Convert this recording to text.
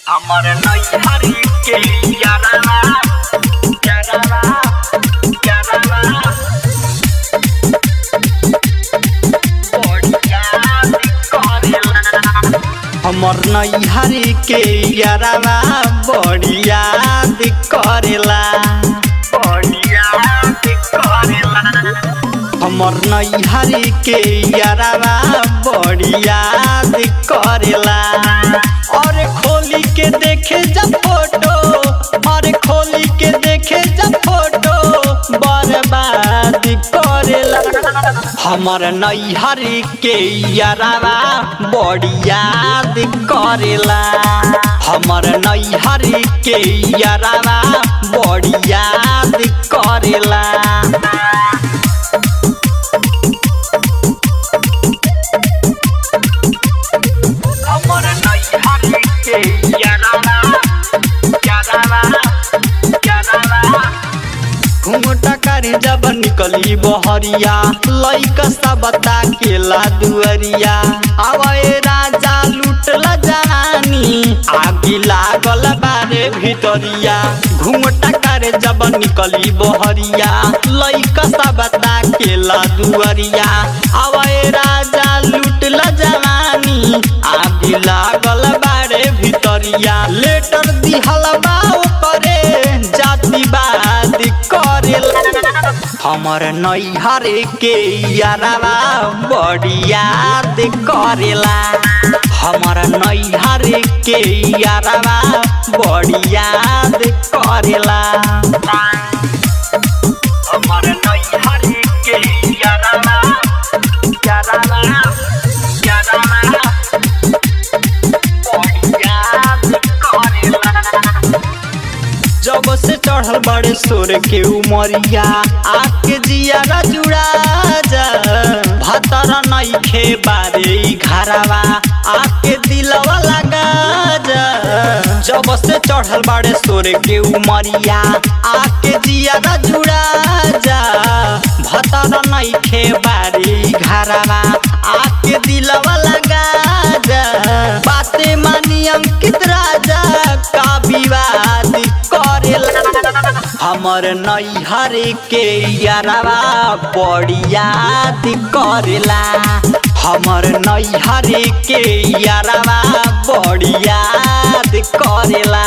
हमर नैहर के यारवा यारवा यारवा बढ़िया करेला। हमर नैहर के यारवा बढ़िया करेला बढ़िया करेला। हमर नैहर के यारवा बढ़िया करेला। और खोली के देखे जब फोटो और खोली के देखे जब फोटो बर्बाद करेला। हमर नैहर के यारवा बढ़िया करेला। हमर नैहर के यारवा बढ़िया करेला। हमर नैहर के यारवा यारवा यारवा घुंघटा करे जब निकली बहरिया लइका सब ताकेला दुअरिया। आवे राजा लुटला जवानी आगी लागल बारे भितरिया। घुंघटा करे जब निकली बहरिया लइका सब ताकेला दुअरिया। आवे राजा लुटला जवानी आगी लागल बारे भितरिया। लेटर दिहल बा करे जातिवाद करेला। हमर नैहर के यारवा बढ़िया करेला। हमर नैहर के यारवा बढ़िया करेला। हमर नैहर के यारवा यारवा यारवा बढ़िया करेला। जब से चढ़ल बड़े सोर के उमरिया आके जियारा जुड़ा जा। भतर नइखे बारे घरवा आके दिलवा लगा जा। जब से चढ़ल बड़े सोर के उमरिया आके जियारा जुड़ा जा। भतर नइखे बारे घरवा आके दिलवा लगा जा। बातें मानी अंकित राजा का विवाद करेला। हमर नैहर के यारवा बढ़िया करेला। हमर नैहर के यारवा बढ़िया करेला।